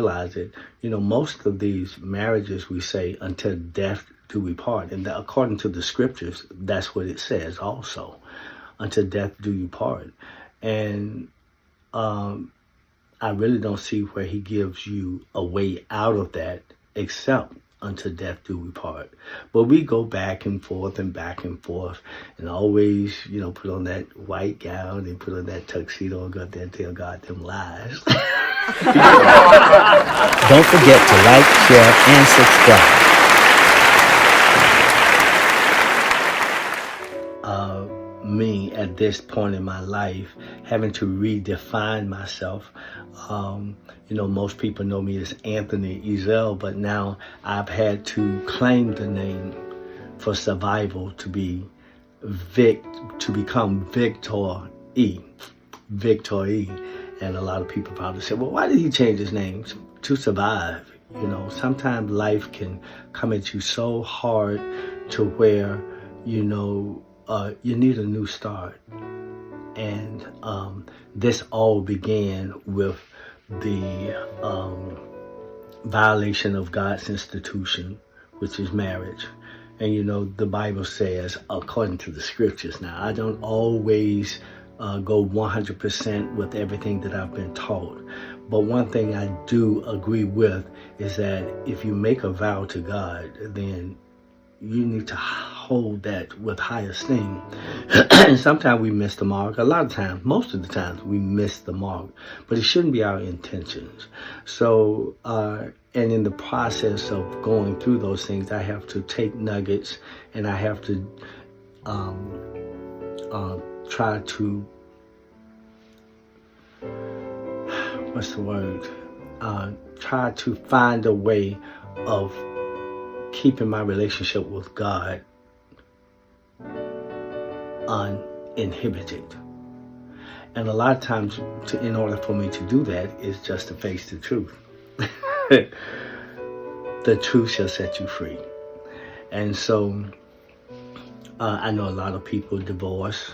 realize it, most of these marriages we say until death do we part. And that, according to the scriptures, that's what it says also. Until death do you part. And I really don't see where he gives you a way out of that except until death do we part. But we go back and forth and always, put on that white gown and put on that tuxedo and go out there and tell God them lies. Don't forget to like, share, and subscribe. Me at this point in my life having to redefine myself. Most people know me as Anthony Ezell, but now I've had to claim the name for survival to become Victor E. Victor E. And a lot of people probably say, well, why did he change his name? To survive. Sometimes life can come at you so hard to where, you need a new start. And this all began with the violation of God's institution, which is marriage. And the Bible says, according to the scriptures, now I don't always go 100% with everything that I've been taught. But one thing I do agree with is that if you make a vow to God, then you need to hold that with high esteem. And sometimes we miss the mark. A lot of times, most of the times, we miss the mark. But it shouldn't be our intentions. So, and in the process of going through those things, I have to take nuggets and I have to try to, try to find a way of keeping my relationship with God uninhibited. And a lot of times, in order for me to do that, is just to face the truth. The truth shall set you free. And so, I know a lot of people divorce,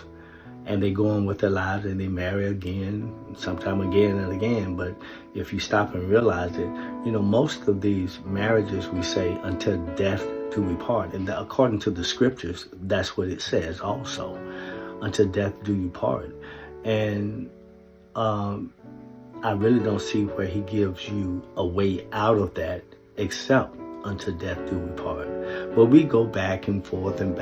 and they go on with their lives and they marry again, sometime again and again. But if you stop and realize it, most of these marriages we say until death do we part. And that, according to the scriptures, that's what it says also. Until death do you part. And I really don't see where he gives you a way out of that except until death do we part. But we go back and forth and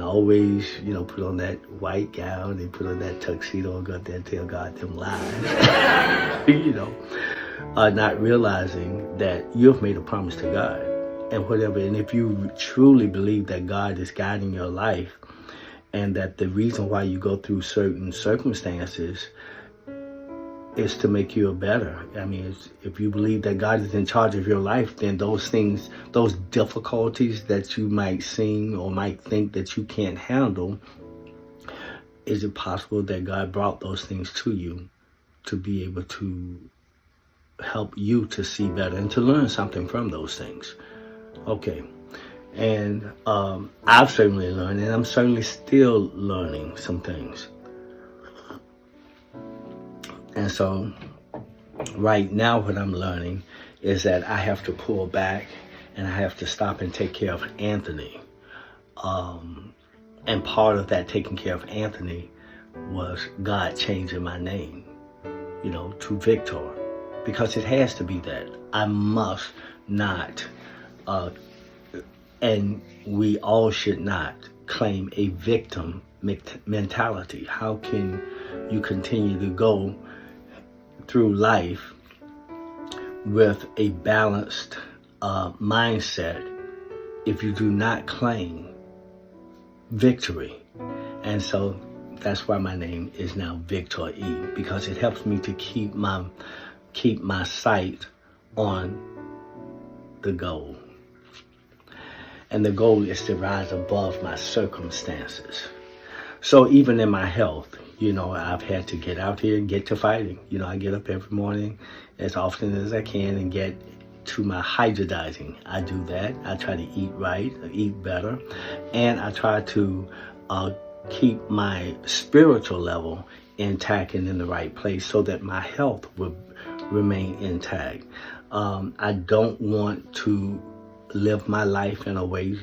always, put on that white gown and put on that tuxedo and go out there and tell God them lies. Not realizing that you've made a promise to God and whatever. And if you truly believe that God is guiding your life and that the reason why you go through certain circumstances is to make you a better. I mean, if you believe that God is in charge of your life, then those things, those difficulties that you might seem or might think that you can't handle, is it possible that God brought those things to you to be able to help you to see better and to learn something from those things? Okay. And I've certainly learned, and I'm certainly still learning some things. And so right now what I'm learning is that I have to pull back and I have to stop and take care of Anthony. And part of that taking care of Anthony was God changing my name, to Victor. Because it has to be that. I must not, and we all should not claim a victim mentality. How can you continue to go through life with a balanced mindset if you do not claim victory? And so that's why my name is now Victor E, because it helps me to keep my sight on the goal. And the goal is to rise above my circumstances. So even in my health, I've had to get out here and get to fighting. I get up every morning as often as I can and get to my hydrodizing. I do that. I try to eat right, eat better, and I try to keep my spiritual level intact and in the right place so that my health will remain intact. I don't want to live my life in a way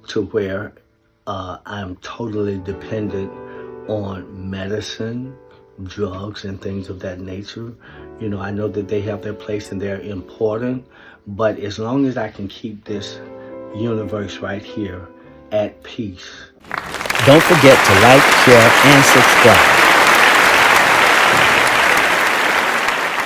to where I'm totally dependent on medicine, drugs, and things of that nature. You know, I know that they have their place and they're important, but as long as I can keep this universe right here at peace. Don't forget to like, share, and subscribe.